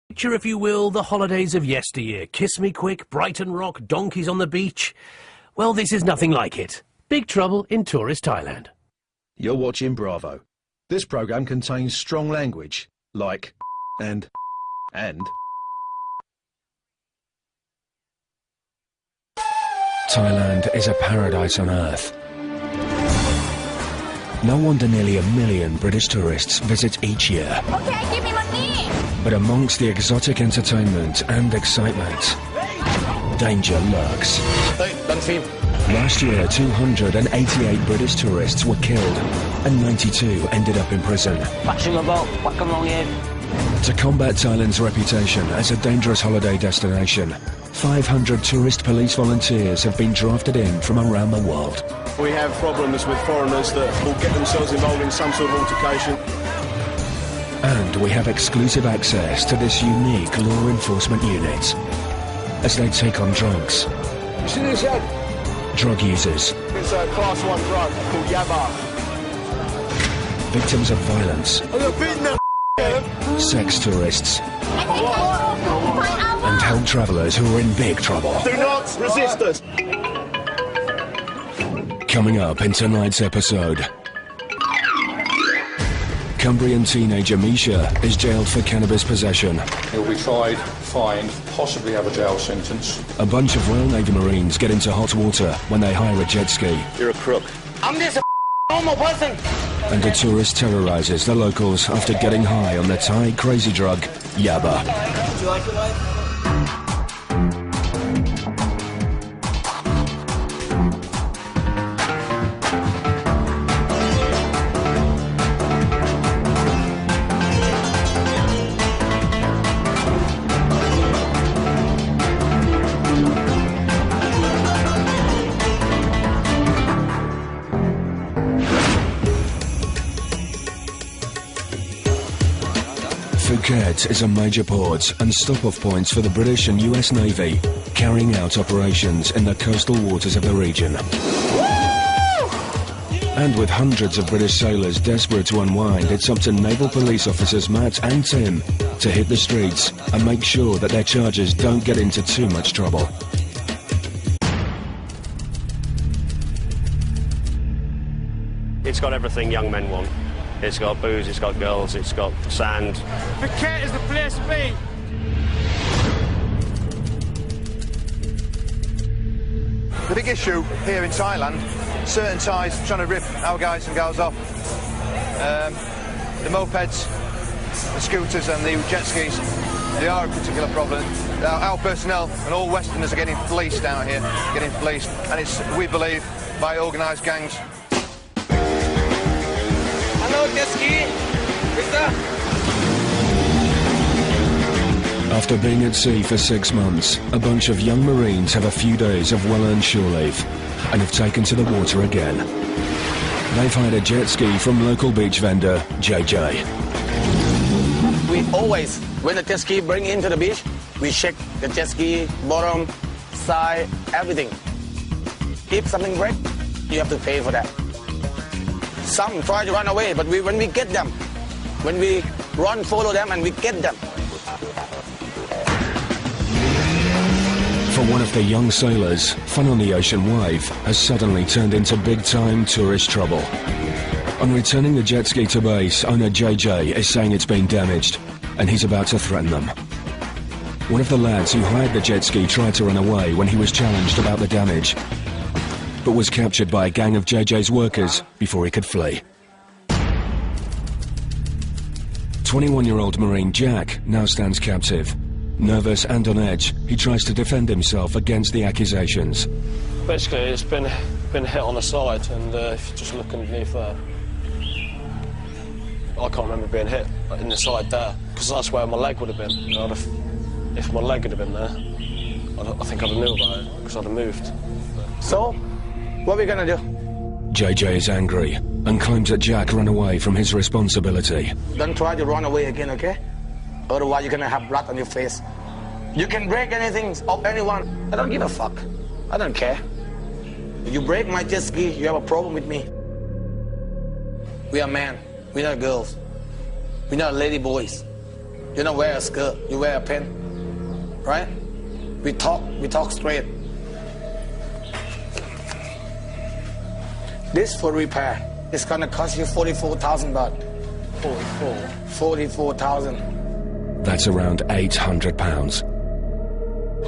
Picture, if you will, the holidays of yesteryear. Kiss me quick, Brighton Rock, donkeys on the beach. Well, this is nothing like it. Big trouble in tourist Thailand. You're watching Bravo. This programme contains strong language, like and. Thailand is a paradise on earth. No wonder nearly 1 million British tourists visit each year. Okay, give me money! But amongst the exotic entertainment and excitement, danger lurks. Hey, don't film. Last year, 288 British tourists were killed and 92 ended up in prison. To combat Thailand's reputation as a dangerous holiday destination, 500 tourist police volunteers have been drafted in from around the world. We have problems with foreigners that will get themselves involved in some sort of altercation. And we have exclusive access to this unique law enforcement unit as they take on drugs, You see this yet? drug users, It's a class 1 drug called Yaba. victims of violence, sex tourists, and held travellers who are in big trouble. Do not resist us. Coming up in tonight's episode, Cumbrian teenager Misha is jailed for cannabis possession. He'll be tried, fined, possibly have a jail sentence. A bunch of Royal Navy Marines get into hot water when they hire a jet ski. You're a crook. I'm just a normal person. And a tourist terrorises the locals after getting high on the Thai crazy drug, Yaba. Do you like it, wife? Phuket is a major port and stop-off points for the British and US Navy, carrying out operations in the coastal waters of the region. And with hundreds of British sailors desperate to unwind, it's up to naval police officers Matt and Tim to hit the streets and make sure that their charges don't get into too much trouble. It's got everything young men want. It's got booze, it's got girls, it's got sand. Phuket is the place to be. The big issue here in Thailand, certain Thais trying to rip our guys and girls off. The mopeds, the scooters and the jet skis, they are a particular problem. Our personnel and all Westerners are getting fleeced out here, and it's, we believe, by organised gangs. Hello, jet ski. Mister. After being at sea for 6 months, a bunch of young Marines have a few days of well-earned shore leave and have taken to the water again. They've hired a jet ski from local beach vendor JJ. We always, when the jet ski bring into the beach, we check the jet ski, bottom, side, everything. If something breaks, you have to pay for that. Some try to run away, but when we get them, when we run, follow them, and we get them. For one of the young sailors, fun on the ocean wave has suddenly turned into big-time tourist trouble. On returning the jet ski to base, owner JJ is saying it's been damaged, and he's about to threaten them. One of the lads who hired the jet ski tried to run away when he was challenged about the damage, but was captured by a gang of JJ's workers before he could flee. 21-year-old Marine Jack now stands captive. Nervous and on edge, he tries to defend himself against the accusations. Basically, it's been hit on the side, and if you just look underneath there, I can't remember being hit in the side there, because that's where my leg would have been. You know, if my leg had have been there, I think I'd have knew about it, because I'd have moved. So, what are we gonna do? JJ is angry and claims that Jack ran away from his responsibility. Don't try to run away again, okay? Otherwise, you're gonna have blood on your face. You can break anything of anyone. I don't give a fuck. I don't care. If you break my jet ski, you have a problem with me. We are men. We're not girls. We're not lady boys. You don't wear a skirt, you wear a pen, right? We talk straight. This for repair, it's gonna cost you 44,000 baht. 44,000. That's around £800. I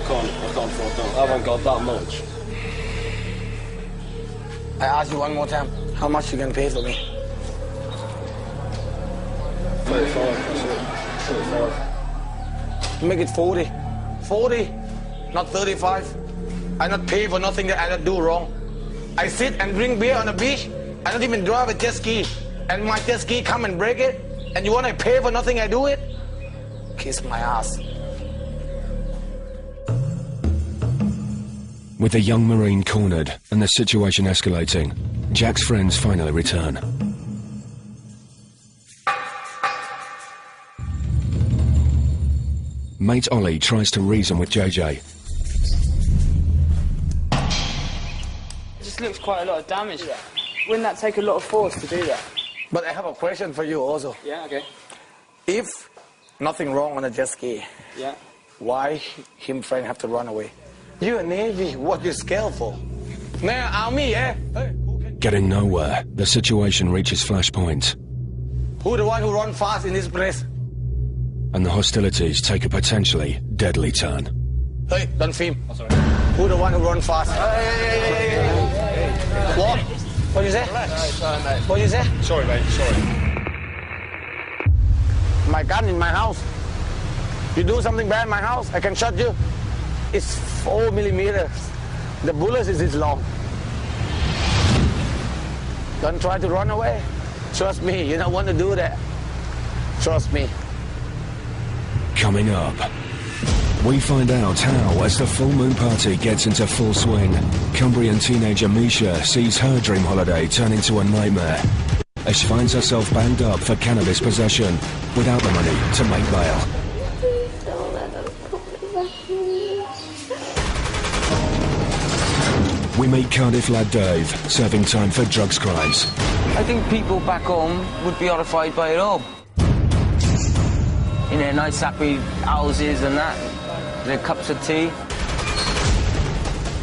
can't afford that. I haven't got that much. I ask you one more time, how much you can pay for me? 35, that's it. 35. Make it 40. 40, not 35. I not pay for nothing that I not do wrong. I sit and drink beer on the beach. I don't even drive a jet ski. And my jet ski come and break it. And you want to pay for nothing I do it? Kiss my ass. With the young Marine cornered and the situation escalating, Jack's friends finally return. Mate Ollie tries to reason with JJ. It just looks quite a lot of damage. Wouldn't that take a lot of force to do that? But I have a question for you also. Yeah, okay. If nothing wrong on a jet ski, Yeah. why him friend have to run away? You a Navy, what you scared for? Man, army, eh? Hey, Getting nowhere, the situation reaches flashpoint, who the one who run fast in this place? and the hostilities take a potentially deadly turn. Hey, don't film. Oh, sorry. Who the one who run fast? Hey. What? What you say? What you say? Sorry, mate, sorry. My gun in my house. You do something bad in my house, I can shot you. It's 4 millimeters. The bullet is this long. Don't try to run away. Trust me, you don't want to do that. Trust me. Coming up, we find out how, as the full moon party gets into full swing, Cumbrian teenager Misha sees her dream holiday turn into a nightmare as she finds herself banged up for cannabis possession without the money to make bail. We meet Cardiff lad Dave, serving time for drugs crimes. I think people back home would be horrified by it all. You know, nice happy houses and that, their cups of tea.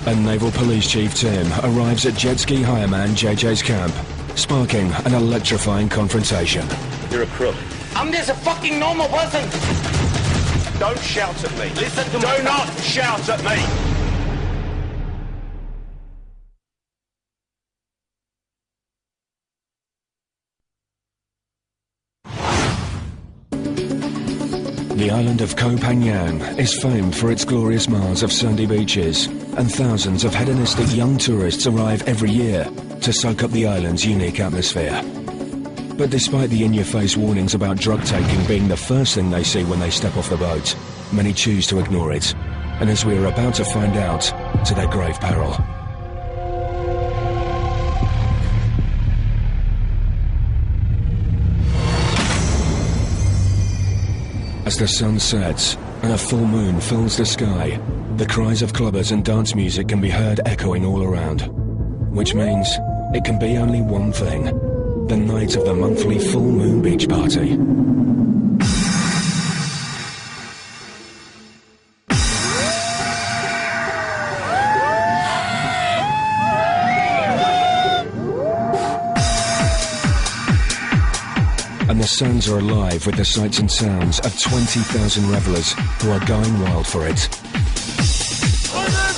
And Naval Police Chief Tim arrives at jet ski hireman JJ's camp, sparking an electrifying confrontation. You're a crook. I'm just a fucking normal person. Don't shout at me. Listen to me. Do not shout at me. The island of Koh Phangan is famed for its glorious miles of sandy beaches, and thousands of hedonistic young tourists arrive every year to soak up the island's unique atmosphere. But despite the in-your-face warnings about drug taking being the first thing they see when they step off the boat, many choose to ignore it, and as we are about to find out, to their grave peril. As the sun sets and a full moon fills the sky, the cries of clubbers and dance music can be heard echoing all around, which means it can be only one thing: the night of the monthly full moon beach party. And the sands are alive with the sights and sounds of 20,000 revellers who are going wild for it.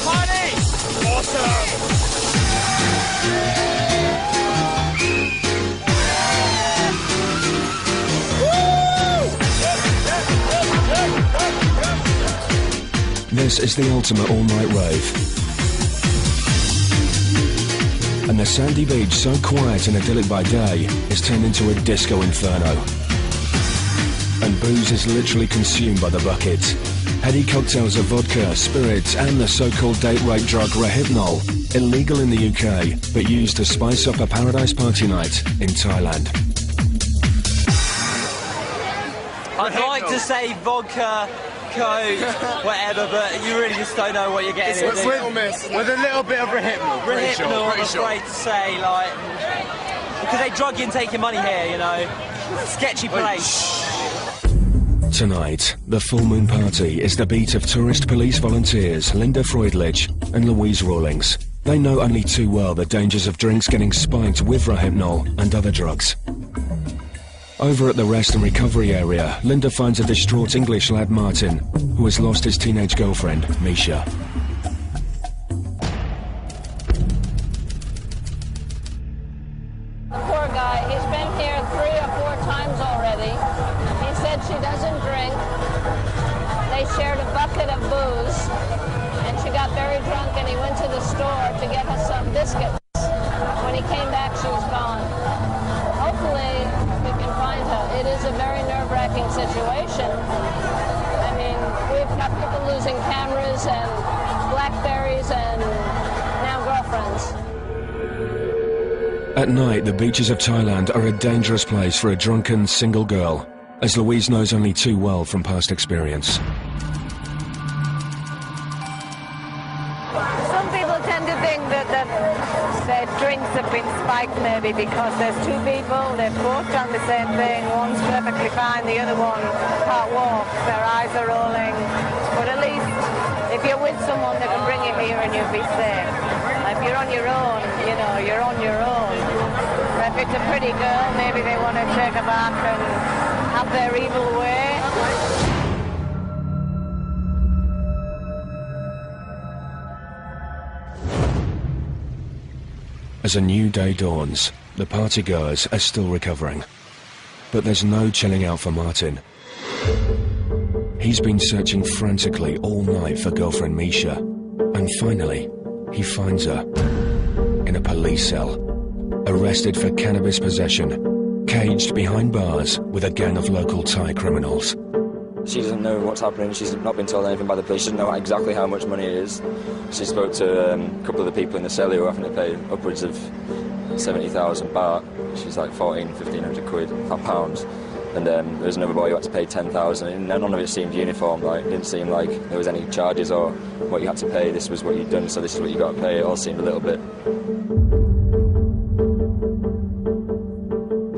Party! Awesome! This is the ultimate all-night rave. And the sandy beach, so quiet and idyllic by day, is turned into a disco inferno. And booze is literally consumed by the buckets. Heady cocktails of vodka, spirits, and the so-called date rape drug Rohypnol, illegal in the UK, but used to spice up a paradise party night in Thailand. I'd like to say vodka, Coke, whatever, but you really just don't know what you're getting into. With a little bit of Rohypnol. Rohypnol, I'm afraid to say, like, because they drug you and take your money here, you know. Sketchy place. Tonight, the full moon party is the beat of tourist police volunteers Linda Freudlich and Louise Rawlings. They know only too well the dangers of drinks getting spiked with rohypnol and other drugs. Over at the rest and recovery area, Linda finds a distraught English lad Martin, who has lost his teenage girlfriend, Misha. The poor guy, he's been here 3 or 4 times already. He said she doesn't drink. They shared a bucket of booze, and she got very drunk, and he went to the store to get her some biscuits. When he came back, she was gone. Hopefully, we can find her. It is a very nerve-wracking situation. I mean, we've got people losing cameras and Blackberries and now girlfriends. At night, the beaches of Thailand are a dangerous place for a drunken single girl, as Louise knows only too well from past experience. Some people tend to think that their drinks have been spiked maybe because there's 2 people, they've both done the same thing, one's perfectly fine, the other one can't walk, their eyes are rolling. But at least if you're with someone, they can bring you here and you'll be safe. If you're on your own, you know, you're on your own. But if it's a pretty girl, maybe they want to take her back and have their evil way. As a new day dawns, the partygoers are still recovering. But there's no chilling out for Martin. He's been searching frantically all night for girlfriend Misha, and finally, he finds her in a police cell, arrested for cannabis possession, caged behind bars with a gang of local Thai criminals. She doesn't know what's happening, she's not been told anything by the police, she doesn't know exactly how much money it is. She spoke to a couple of the people in the cell who were having to pay upwards of 70,000 baht, which is like 1,500 quid, pounds. And there was another boy who had to pay 10,000, and none of it seemed uniform, like, it didn't seem like there was any charges or what you had to pay, this was what you'd done, so this is what you got to pay, it all seemed a little bit.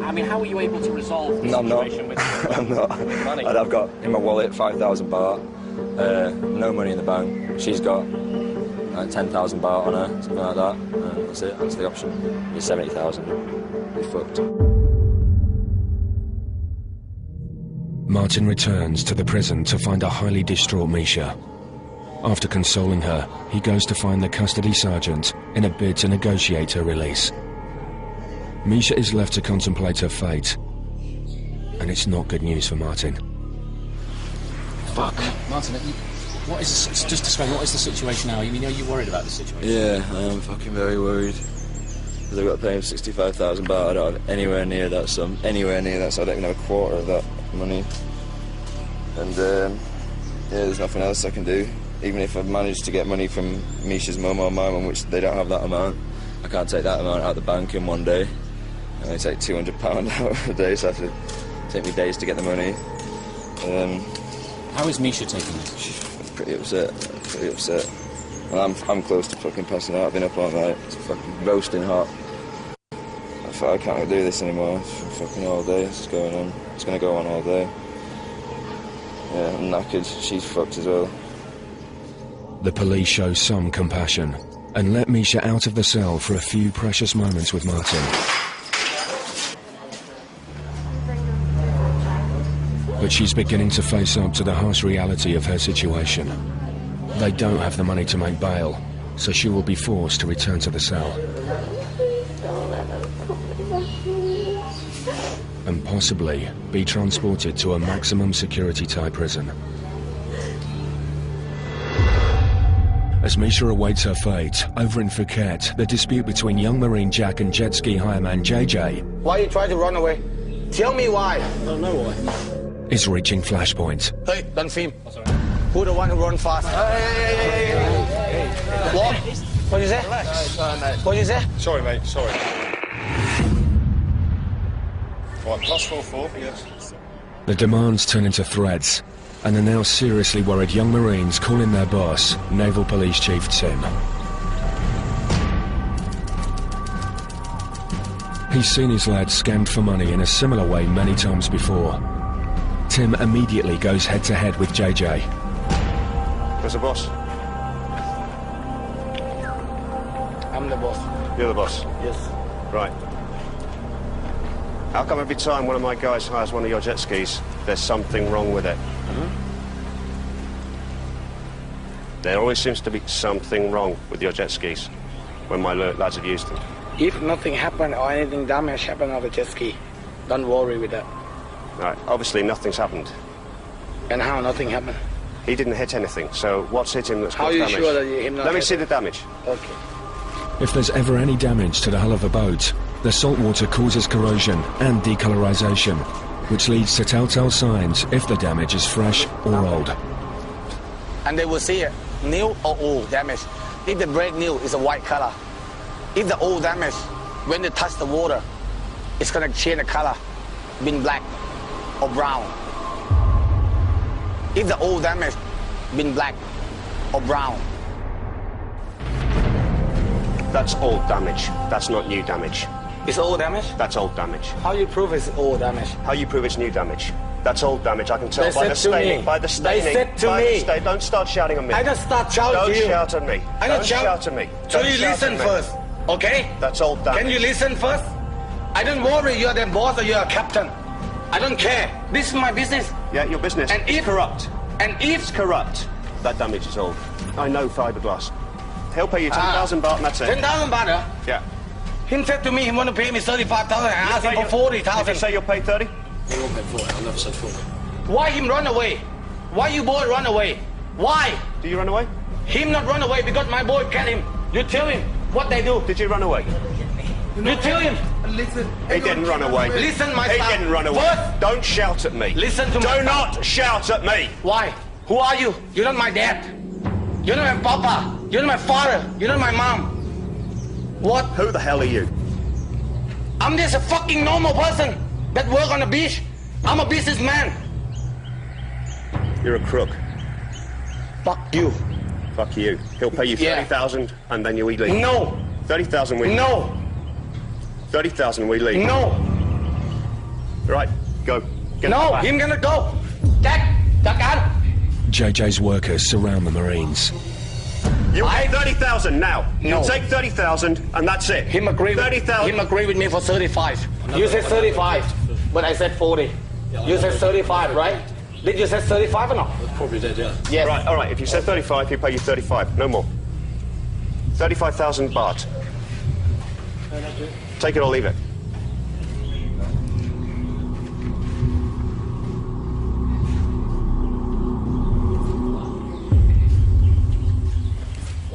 I mean, how were you able to resolve the situation with I'm not. Money? I've got in my wallet 5,000 baht, no money in the bank. She's got like 10,000 baht on her, something like that. That's it, that's the option. It's 70,000. We're fucked. Martin returns to the prison to find a highly distraught Misha. After consoling her, he goes to find the custody sergeant in a bid to negotiate her release. Misha is left to contemplate her fate, and it's not good news for Martin. Fuck. Martin, what is this, just explain, what is the situation now? You mean, are you worried about the situation? Yeah, I am fucking very worried. Because I've got to pay him 65,000 baht, I don't have anywhere near that sum, anywhere near that, so I don't even have a quarter of that money. And, yeah, there's nothing else I can do. Even if I've managed to get money from Misha's mum or my mum, which they don't have that amount, I can't take that amount out of the bank in one day. I only take £200 out a day, so I have to take me days to get the money. How is Misha taking this? She's pretty upset, And I'm close to fucking passing out. I've been up all night. It's fucking roasting hot. I can't do this anymore. It's fucking all day. It's going on. It's going to go on all day. Yeah, I'm knackered. She's fucked as well. The police show some compassion and let Misha out of the cell for a few precious moments with Martin. But she's beginning to face up to the harsh reality of her situation. They don't have the money to make bail, so she will be forced to return to the cell. And possibly be transported to a maximum security Thai prison. As Misha awaits her fate, over in Phuket, the dispute between young Marine Jack and jet ski hireman JJ... Why you try to run away? Tell me why. I don't know why. ...is reaching flashpoint. Hey, don't film. Who the one who run fast? Hey. What? What did you say? Relax. What did you say? Sorry, mate, sorry. Right, +44, yes. The demands turn into threats, and the now seriously worried young Marines call in their boss, Naval Police Chief Tim. He's seen his lads scammed for money in a similar way many times before. Tim immediately goes head-to-head with JJ. Where's the boss? I'm the boss. You're the boss? Yes. Right. How come every time one of my guys hires one of your jet skis, there's something wrong with it? There always seems to be something wrong with your jet skis when my lads have used them. If nothing happened or anything damage happened on the jet ski, don't worry with that. Right, obviously nothing's happened. And how nothing happened? He didn't hit anything, so what's hit him that's How caused are you damage? sure that him not Let me hit see it? the damage. Okay. If there's ever any damage to the hull of a boat, the salt water causes corrosion and decolorization, which leads to telltale signs if the damage is fresh or old. And they will see it, new or old damage. If the brand new is a white color, if the old damage, when they touch the water, it's gonna change the color, being black or brown. If the old damage, being black or brown. That's old damage. That's not new damage. It's old damage? That's old damage. How you prove it's old damage? How you prove it's new damage? That's old damage. I can tell They by the said to me. staining. By the staining. They said to by me. The don't start shouting at me. I don't start shouting Don't to you. shout at me. I don't shout at me. So Don't you shout listen at me. first, okay? That's old damage. Can you listen first? I don't worry you're the boss or you're a captain. I don't care. This is my business. Yeah, your business. And it's if corrupt. And if It's corrupt. That damage is old. I know fiberglass. He'll pay you 10,000 baht and that's it. 10,000 baht, huh? Yeah. Him said to me he want to pay me 35,000. I asked him for Did 40,000. you say you'll pay 30? I won't pay 40. I never said 40. Why him run away? Why you boy run away? Why? Do you run away? Him not run away because my boy get him. You tell him what they do. Did you run away? You tell him. Listen. He didn't run away. Listen, my He son. didn't run away. First, Don't shout at me. listen to my Do not shout at me. Why? Who are you? You're not my dad. You're not my papa. You're not my father. You're not my mom. What? Who the hell are you? I'm just a fucking normal person that work on the beach. I'm a businessman. You're a crook. Fuck you. Fuck you. He'll pay you Yeah. 30,000 and then you leave. No. 30,000 we leave. No. 30,000 we leave. No. Right, go. Get No. back. Him gonna go. Jack. JJ's workers surround the Marines. You pay 30,000 now. No. You take 30,000 and that's it. Him agree. 30,000. Him agree with me for 35. You said 35, but I said 40. You said 35, right? Did you say 35 or not? Probably did, yeah. Yes. Right, all right. If you said 35, he'll pay you 35. No more. 35,000 baht. Take it or leave it.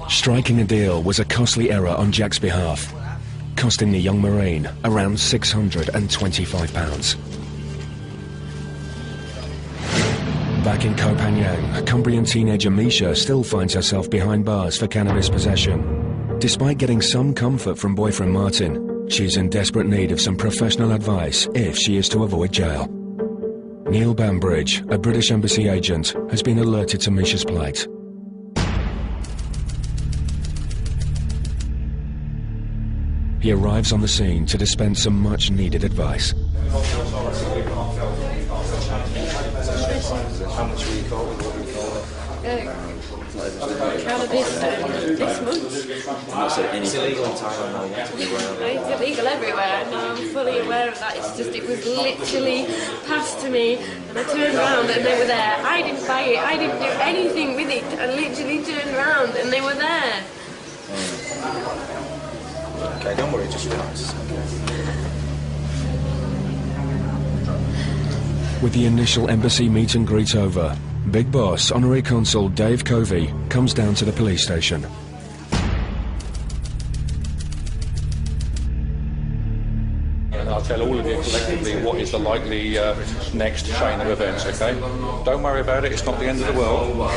Striking a deal was a costly error on Jack's behalf, costing the young Marine around £625. Back in Koh Phangan, Cumbrian teenager Misha still finds herself behind bars for cannabis possession. Despite getting some comfort from boyfriend Martin, she's in desperate need of some professional advice if she is to avoid jail. Neil Bambridge, a British embassy agent, has been alerted to Misha's plight. He arrives on the scene to dispense some much-needed advice. How much were you called? What were you called? Cannabis this month. It's illegal in Thailand now, you have to be aware of it. It's illegal everywhere. No, I'm fully aware of that. It's just, it was literally passed to me, and I turned around and they were there. I didn't buy it. I didn't do anything with it. I literally turned around and they were there. Okay, don't worry, just relax. With the initial embassy meet and greet over, Big Boss Honorary Consul Dave Covey comes down to the police station. And I'll tell all of you collectively what is the likely next chain of events, okay? Don't worry about it, it's not the end of the world.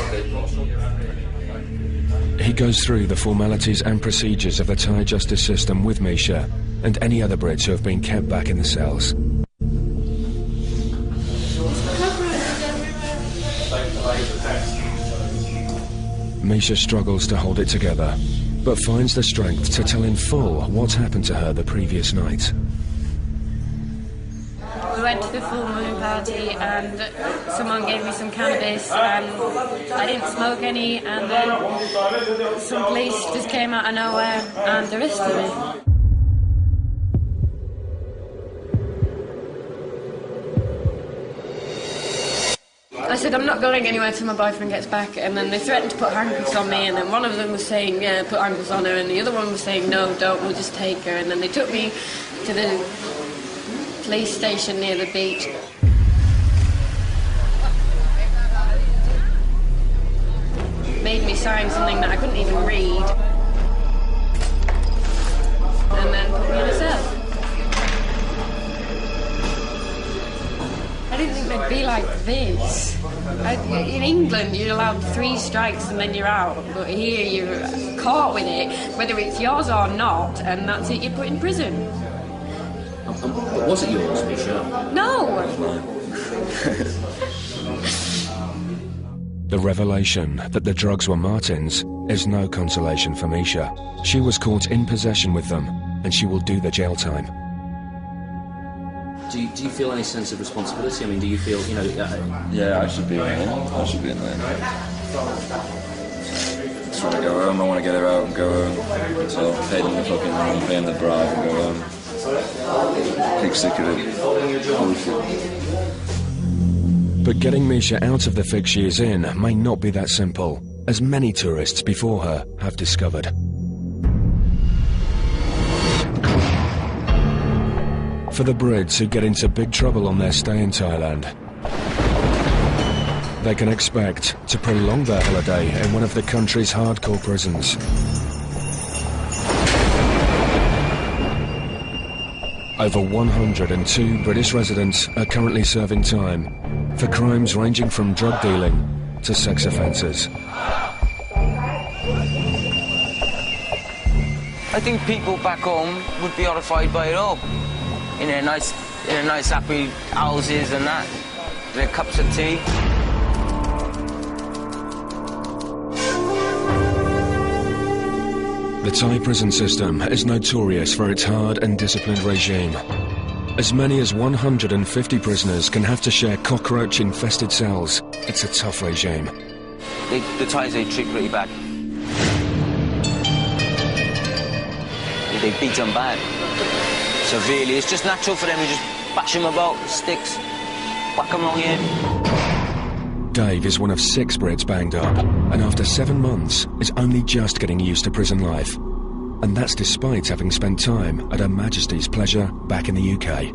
He goes through the formalities and procedures of the Thai justice system with Misha and any other Brits who have been kept back in the cells. Misha struggles to hold it together, but finds the strength to tell in full what happened to her the previous night. We went to the full moon party and someone gave me some cannabis and I didn't smoke any, and then some police just came out of nowhere and arrested me. I said, I'm not going anywhere till my boyfriend gets back, and then they threatened to put handcuffs on me, and then one of them was saying, yeah, put handcuffs on her, and the other one was saying, no, don't, we'll just take her, and then they took me to the police station near the beach. Made me sign something that I couldn't even read, and then put me in a cell. I didn't think they'd be like this. In England, you're allowed 3 strikes and then you're out. But here, you're caught with it, whether it's yours or not, and that's it, you're put in prison. But was it yours, Misha? No! The revelation that the drugs were Martin's is no consolation for Misha. She was caught in possession with them, and she will do the jail time. Do you feel any sense of responsibility? I mean, do you feel, you know... Yeah, I should be in there. I should be in there. Just want to go home. I want to get her out and go home. So I'll pay them the fucking money, pay them the bribe and go home. Big sick of it. Bullshit. But getting Misha out of the fix she is in may not be that simple, as many tourists before her have discovered. For the Brits who get into big trouble on their stay in Thailand, they can expect to prolong their holiday in one of the country's hardcore prisons. Over 102 British residents are currently serving time for crimes ranging from drug dealing to sex offences. I think people back home would be horrified by it all. In their nice happy houses and that, their cups of tea. The Thai prison system is notorious for its hard and disciplined regime. As many as 150 prisoners can have to share cockroach-infested cells. It's a tough regime. The Thais, they treat pretty bad. They beat them bad. Severely. It's just natural for them to just bash them about, sticks, whack them along here. Dave is one of 6 Brits banged up, and after 7 months is only just getting used to prison life. And that's despite having spent time at Her Majesty's pleasure back in the UK.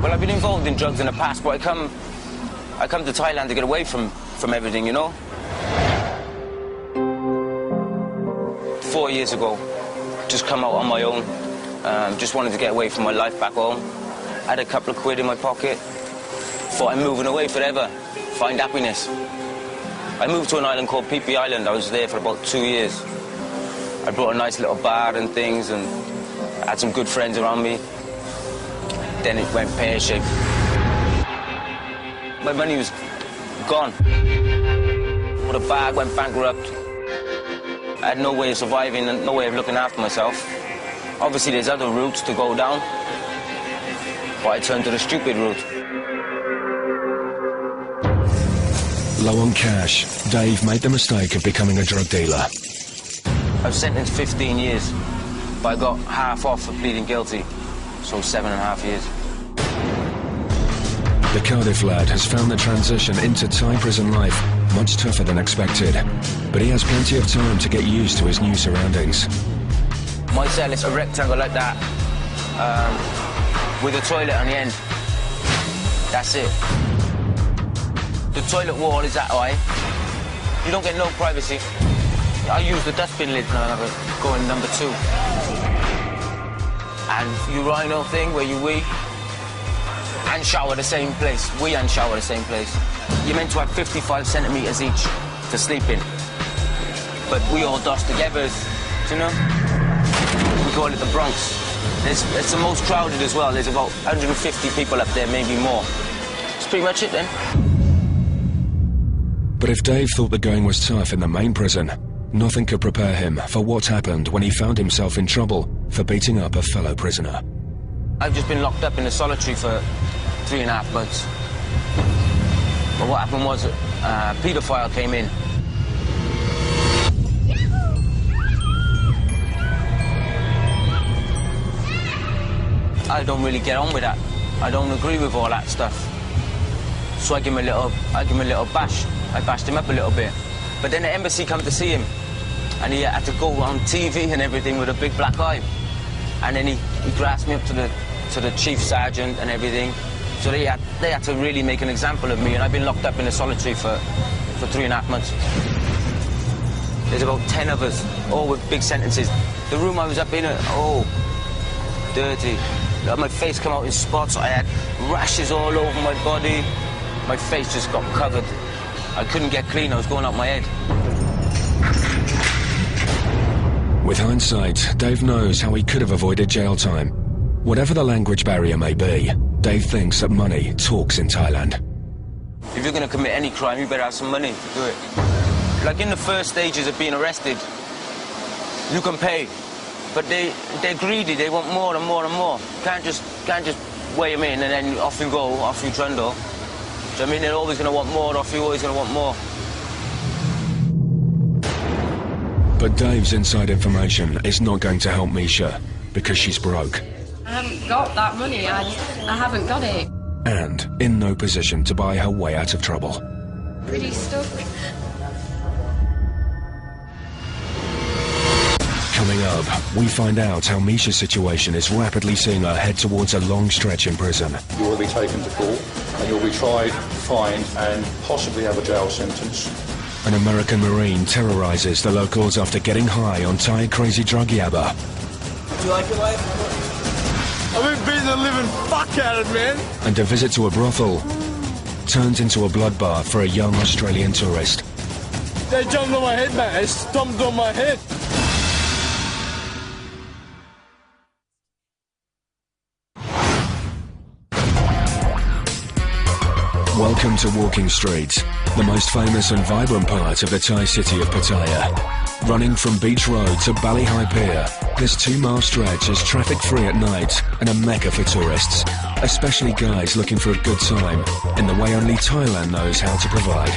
Well, I've been involved in drugs in the past, but I come to Thailand to get away from everything, you know? 4 years ago, just come out on my own. Just wanted to get away from my life back home. Had a couple of quid in my pocket. Thought I'm moving away forever. Find happiness. I moved to an island called Phi Phi Island. I was there for about 2 years. I brought a nice little bar and things, and I had some good friends around me. Then it went pear-shaped. My money was gone. The bar went bankrupt. I had no way of surviving and no way of looking after myself. Obviously, there's other routes to go down, but I turned to the stupid route. Low on cash, Dave made the mistake of becoming a drug dealer. I was sentenced 15 years, but I got half off for pleading guilty, so 7.5 years. The Cardiff lad has found the transition into Thai prison life much tougher than expected, but he has plenty of time to get used to his new surroundings. My cell is a rectangle like that, with a toilet on the end. That's it. The toilet wall is that high. You don't get no privacy. I use the dustbin lid now, and I go in number 2. And urinal thing where you wee and shower the same place. Wee and shower the same place. You're meant to have 55 centimetres each to sleep in. But we all dust together, you know? We call it the Bronx. It's the most crowded as well. There's about 150 people up there, maybe more. That's pretty much it then. But if Dave thought the going was tough in the main prison, nothing could prepare him for what happened when he found himself in trouble for beating up a fellow prisoner. I've just been locked up in a solitary for 3.5 months. But what happened was, a paedophile came in. I don't really get on with that. I don't agree with all that stuff. So I give him a little bash. I bashed him up a little bit. But then the embassy come to see him, and he had to go on TV and everything with a big black eye. And then he grasped me up to the chief sergeant and everything. So they had to really make an example of me, and I've been locked up in a solitary for 3.5 months. There's about 10 of us, all with big sentences. The room I was up in, dirty. My face come out in spots. I had rashes all over my body. My face just got covered. I couldn't get clean. I was going out my head. With hindsight, Dave knows how he could have avoided jail time. Whatever the language barrier may be, Dave thinks that money talks in Thailand. If you're going to commit any crime, you better have some money to do it. Like in the first stages of being arrested, you can pay. But they're greedy, they want more and more and more. Can't just weigh them in and then off you go, off you trundle. So I mean, they're always going to want more off you, always going to want more. But Dave's inside information is not going to help Misha, because she's broke. I haven't got that money, I haven't got it. And in no position to buy her way out of trouble. Pretty stuck. Coming up, we find out how Misha's situation is rapidly seeing her head towards a long stretch in prison. You will be taken to court and you'll be tried, fined and possibly have a jail sentence. An American Marine terrorizes the locals after getting high on Thai crazy drug yabba. Do you like your life? I've been beating the living fuck out of it, man. And a visit to a brothel turns into a bloodbath for a young Australian tourist. They jumped on my head, mate. They stomped on my head. Welcome to Walking Street, the most famous and vibrant part of the Thai city of Pattaya. Running from Beach Road to Bali High Pier, this 2-mile stretch is traffic-free at night and a mecca for tourists, especially guys looking for a good time, in the way only Thailand knows how to provide.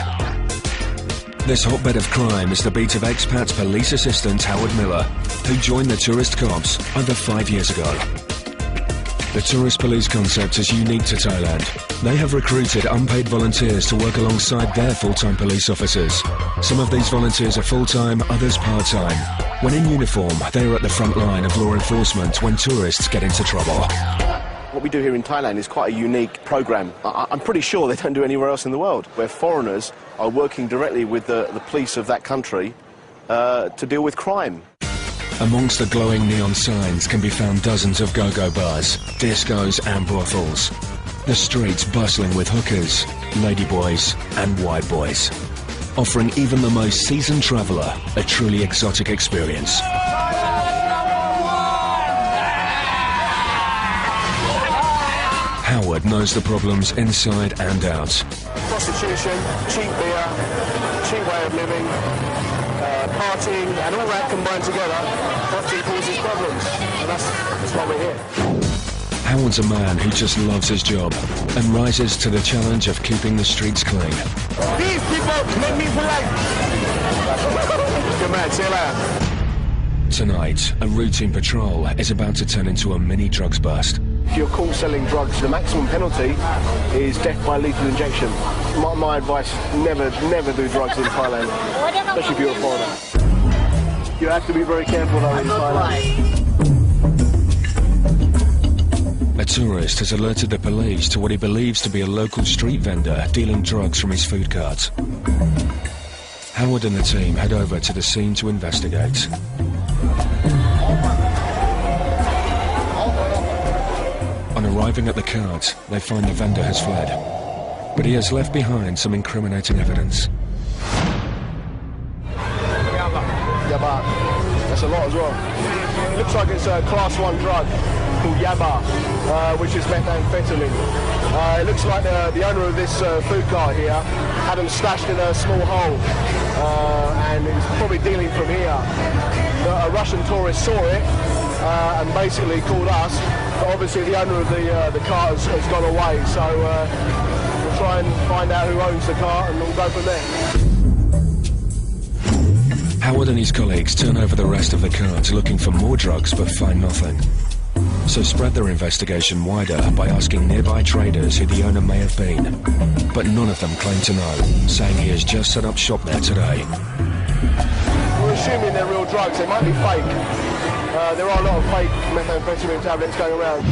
This hotbed of crime is the beat of expat police assistant Howard Miller, who joined the tourist cops over 5 years ago. The tourist police concept is unique to Thailand. They have recruited unpaid volunteers to work alongside their full-time police officers. Some of these volunteers are full-time, others part-time. When in uniform, they are at the front line of law enforcement when tourists get into trouble. What we do here in Thailand is quite a unique programme. I'm pretty sure they don't do anywhere else in the world, where foreigners are working directly with the police of that country to deal with crime. Amongst the glowing neon signs can be found dozens of go-go bars, discos and brothels. The streets bustling with hookers, ladyboys and white boys, offering even the most seasoned traveller a truly exotic experience. Howard knows the problems inside and out. Prostitution, cheap beer, cheap way of living, partying, and all that combined together often causes problems. And that's why we're here. Howard's a man who just loves his job and rises to the challenge of keeping the streets clean. These people make me polite. Good man, see you later. Tonight, a routine patrol is about to turn into a mini drugs bust. If you're caught selling drugs, the maximum penalty is death by lethal injection. My advice, never do drugs in Thailand, especially if you're a foreigner. You have to be very careful though in Thailand. A tourist has alerted the police to what he believes to be a local street vendor dealing drugs from his food cart. Howard and the team head over to the scene to investigate. On arriving at the cart, they find the vendor has fled, but he has left behind some incriminating evidence. Yaba, that's a lot as well. It looks like it's a class 1 drug called yaba, which is methamphetamine. It looks like the owner of this food cart here had them stashed in a small hole, and is probably dealing from here. A Russian tourist saw it and basically called us. But obviously the owner of the car has gone away, so we'll try and find out who owns the car and we'll go from there. Howard and his colleagues turn over the rest of the cart looking for more drugs but find nothing. So spread their investigation wider by asking nearby traders who the owner may have been. But none of them claim to know, saying he has just set up shop there today. We're assuming they're real drugs, they might be fake. There are a lot of fake methamphetamine tablets going around.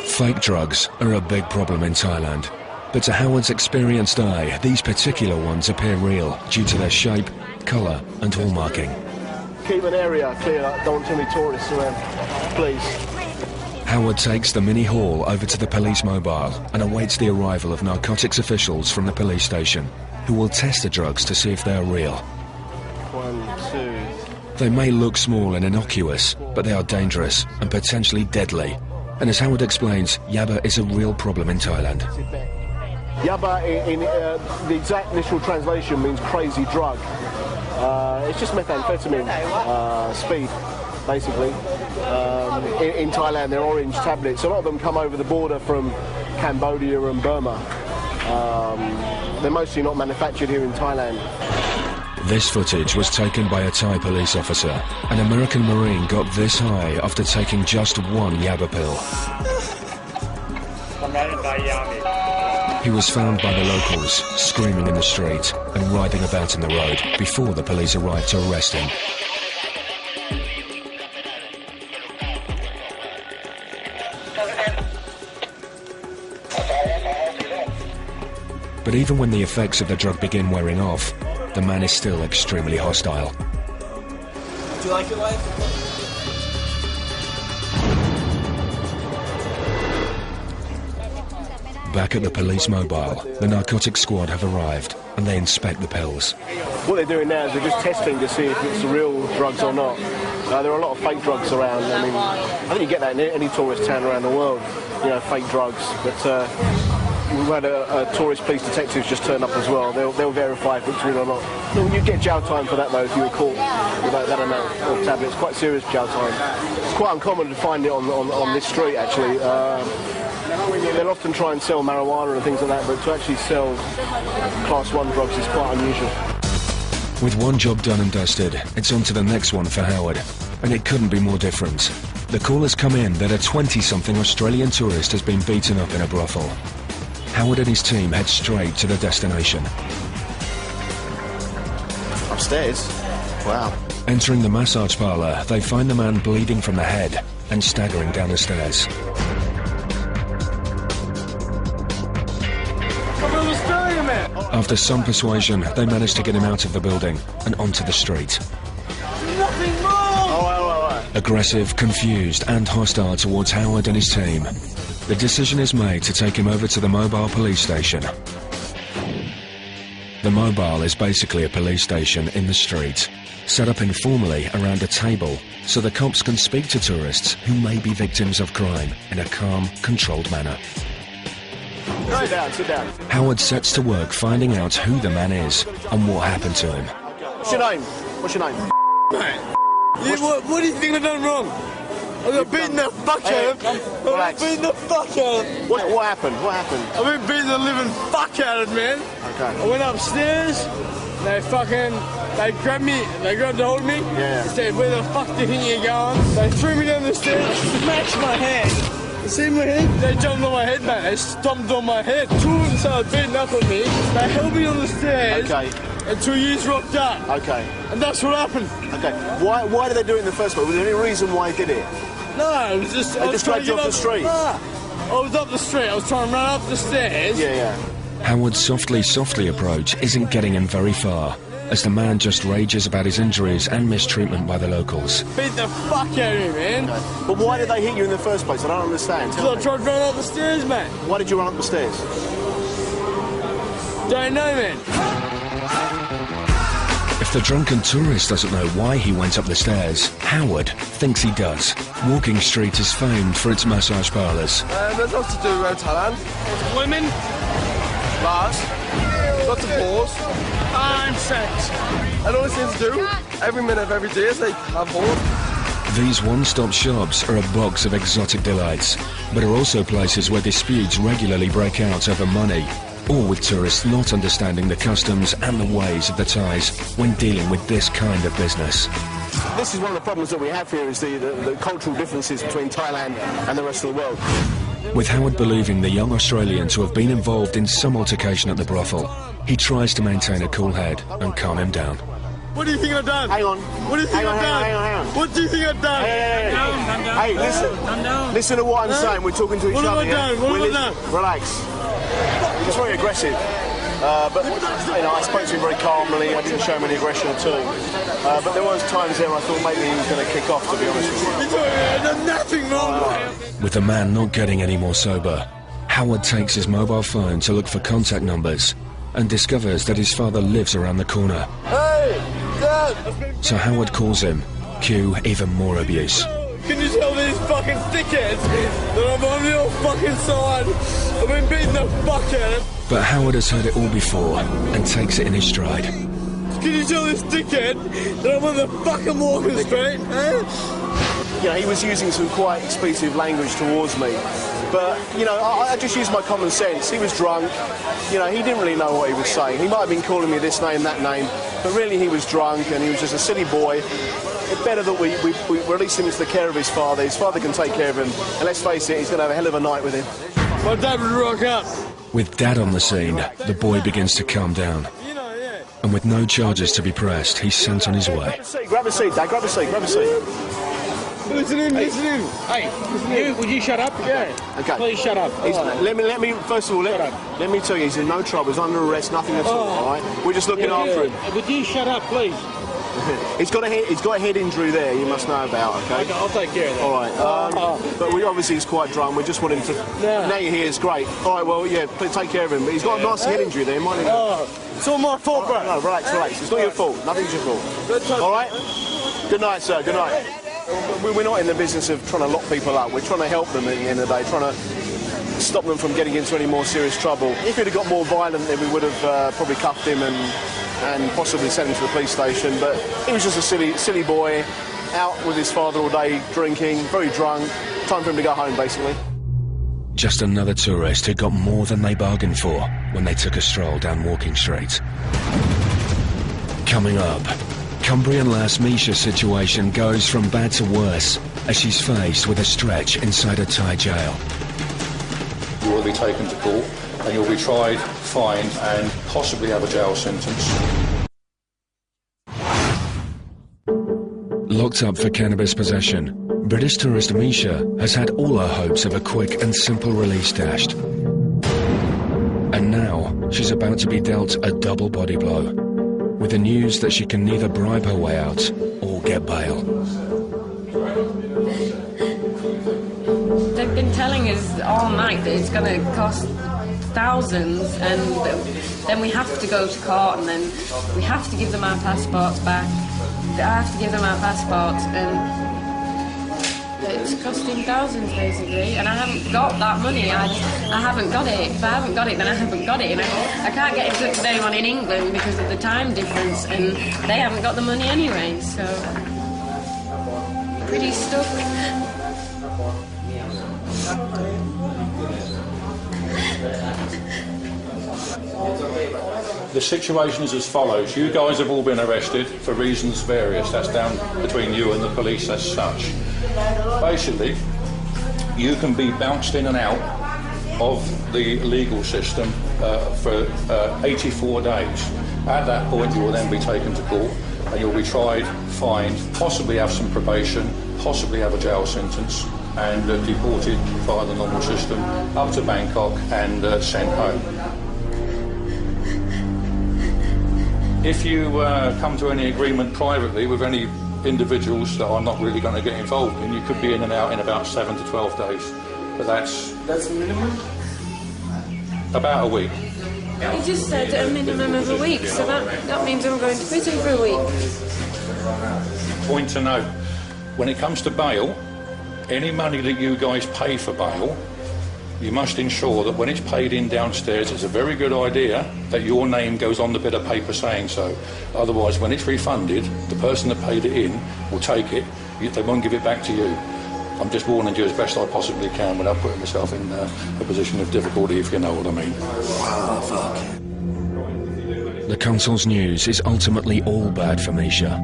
Fake drugs are a big problem in Thailand. But to Howard's experienced eye, these particular ones appear real due to their shape, colour and hallmarking. Keep an area clear, don't want too many tourists around, please. Howard takes the mini haul over to the police mobile and awaits the arrival of narcotics officials from the police station, who will test the drugs to see if they are real. 1, 2... They may look small and innocuous, but they are dangerous and potentially deadly. And as Howard explains, yaba is a real problem in Thailand. Yaba, in the exact initial translation, means crazy drug. It's just methamphetamine, speed, basically. In Thailand, they're orange tablets. A lot of them come over the border from Cambodia and Burma. They're mostly not manufactured here in Thailand. This footage was taken by a Thai police officer. An American Marine got this high after taking just one yaba pill. He was found by the locals, screaming in the street and writhing about in the road before the police arrived to arrest him. But even when the effects of the drug begin wearing off, the man is still extremely hostile. Do you like your life? Back at the police mobile, the narcotics squad have arrived and they inspect the pills. What they're doing now is they're just testing to see if it's real drugs or not. There are a lot of fake drugs around. I mean, I think you get that in any tourist town around the world, you know, fake drugs. But we've had a tourist police detectives just turn up as well. They'll verify if it's real or not. You get jail time for that though if you were caught with that amount of tablets. Quite serious jail time. It's quite uncommon to find it on this street actually. They'll often try and sell marijuana and things like that, but to actually sell Class 1 drugs is quite unusual. With one job done and dusted, it's on to the next one for Howard. And it couldn't be more different. The call has come in that a 20-something Australian tourist has been beaten up in a brothel. Howard and his team head straight to the destination. Upstairs? Wow. Entering the massage parlour, they find the man bleeding from the head and staggering down the stairs. After some persuasion, they manage to get him out of the building and onto the street. Nothing wrong! Aggressive, confused and hostile towards Howard and his team, the decision is made to take him over to the mobile police station. The mobile is basically a police station in the street, set up informally around a table so the cops can speak to tourists who may be victims of crime in a calm, controlled manner. Sit down, sit down. Howard sets to work finding out who the man is and what happened to him. What's your name? What's your name? What do you think I've done wrong? I got beaten the fuck out of him. I got beaten the fuck out of him. What happened? What happened? I've been beating the living fuck out of him, man. Okay. I went upstairs, they grabbed hold of me. Yeah. They said, where the fuck do you think you're going? They threw me down the stairs, smashed my head. You see my head? They jumped on my head, man. They stomped on my head. Two of them started beating up on me. They held me on the stairs. Okay. And 2 years rocked up. Okay. And that's what happened. Okay. Why did they do it in the first place? Was there any reason why they did it? No, it was just... They just dragged you off the street? Nah. I was up the street. I was trying to run up the stairs. Yeah. Howard's softly approach isn't getting him very far, as the man just rages about his injuries and mistreatment by the locals. Beat the fuck out of me, man. Okay. But why did they hit you in the first place? I don't understand. Because I tried to run up the stairs, man. Why did you run up the stairs? Don't know, man. If the drunken tourist doesn't know why he went up the stairs, Howard thinks he does. Walking Street is famed for its massage parlours. There's lots to do around Thailand. Women, bars, lots of balls, and sex. And all they seem to do, every minute of every day, is they have balls. These one-stop shops are a box of exotic delights, but are also places where disputes regularly break out over money, or with tourists not understanding the customs and the ways of the Thais when dealing with this kind of business. This is one of the problems that we have here, is the cultural differences between Thailand and the rest of the world. With Howard believing the young Australian to have been involved in some altercation at the brothel, he tries to maintain a cool head and calm him down. What do you think I've done? Hang on. What do you think I've done? Hang on. What do you think I've done? Hey, listen to what I'm saying. We're talking to each other. What have I done? What have I done? Relax. It's very aggressive. But I spoke to him very calmly. I didn't show him any aggression at all. But there was times there I thought maybe he was going to kick off, to be honest with you. I've done nothing wrong. With the man not getting any more sober, Howard takes his mobile phone to look for contact numbers and discovers that his father lives around the corner. Hey, Dad! So Howard calls him, cue even more abuse. Can you tell these fucking dickheads that I'm on your fucking side? I've been beating the fuck out of them. But Howard has heard it all before and takes it in his stride. Can you tell this dickhead that I'm on the fucking walking straight, eh? You know, he was using some quite expletive language towards me. But, you know, I just used my common sense. He was drunk. You know, he didn't really know what he was saying. He might have been calling me this name, that name, but really he was drunk and he was just a silly boy. It's better that we release him into the care of his father. His father can take care of him. And let's face it, he's going to have a hell of a night with him. My dad would rock up. With Dad on the scene, the boy begins to calm down. And with no charges to be pressed, he's sent on his way. Grab a seat, Dad. Grab a seat. Listen in. Hey, would you shut up? Yeah. Okay. Please shut up. Let me first of all, let me tell you, he's in no trouble. He's under arrest, nothing at all right? We're just looking after him. Would you shut up, please? He's got a head injury there, you must know about, okay? I'll take care of that. All right. But we obviously he's quite drunk. We just want him to... Now you're here, it's great. All right, well, yeah, please take care of him. But he's got a nice head injury there, mind you. It's all my fault, bro. No, relax. It's not your fault. Nothing's your fault. All right? Good night, sir. Good night. We're not in the business of trying to lock people up. We're trying to help them at the end of the day, trying to stop them from getting into any more serious trouble. If he'd have got more violent, then we would have probably cuffed him and possibly sent him to the police station. But he was just a silly boy, out with his father all day, drinking, very drunk. Time for him to go home, basically. Just another tourist who got more than they bargained for when they took a stroll down Walking Street. Coming up, Cumbrian lass Misha's situation goes from bad to worse as she's faced with a stretch inside a Thai jail. You will be taken to court and you'll be tried, fined and possibly have a jail sentence. Locked up for cannabis possession, British tourist Misha has had all her hopes of a quick and simple release dashed. And now she's about to be dealt a double body blow, with the news that she can neither bribe her way out or get bail. They've been telling us all night that it's going to cost thousands, and then we have to go to court, and then we have to give them our passports back. I have to give them our passports, and it's costing thousands basically, and I haven't got that money. I haven't got it. If I haven't got it, then I haven't got it. And I can't get in touch with anyone in England because of the time difference, and they haven't got the money anyway, so pretty stuck. The situation is as follows. You guys have all been arrested for reasons various. That's down between you and the police as such. Basically, you can be bounced in and out of the legal system for 84 days. At that point, you will then be taken to court and you'll be tried, fined, possibly have some probation, possibly have a jail sentence, and deported via the normal system up to Bangkok and sent home. If you come to any agreement privately with any individuals that I'm not really going to get involved in, you could be in and out in about 7 to 12 days. But that's minimum? About a week. You just said a minimum of a week, so that means I'm going to prison for a week. Point to note, when it comes to bail, any money that you guys pay for bail, you must ensure that when it's paid in downstairs, it's a very good idea that your name goes on the bit of paper saying so. Otherwise, when it's refunded, the person that paid it in will take it, They won't give it back to you. I'm just warning you as best I possibly can without putting myself in a position of difficulty, if you know what I mean. Wow, fuck. The Consul's news is ultimately all bad for Misha.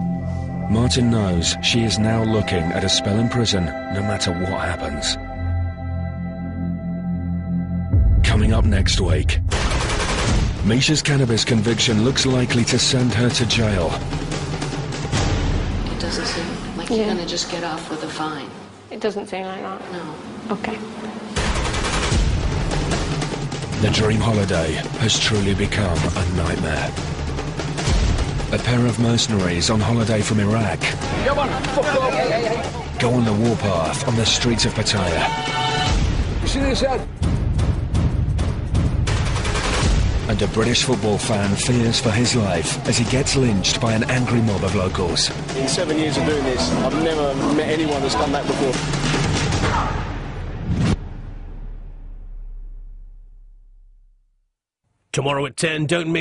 Martin knows she is now looking at a spell in prison, no matter what happens. Coming up next week, Misha's cannabis conviction looks likely to send her to jail. It doesn't seem like you're gonna just get off with a fine. It doesn't seem like that. No. Okay. The dream holiday has truly become a nightmare. A pair of mercenaries on holiday from Iraq go on the warpath on the streets of Pattaya. You see this ad? And a British football fan fears for his life as he gets lynched by an angry mob of locals. In 7 years of doing this, I've never met anyone that's done that before. Tomorrow at 10, don't miss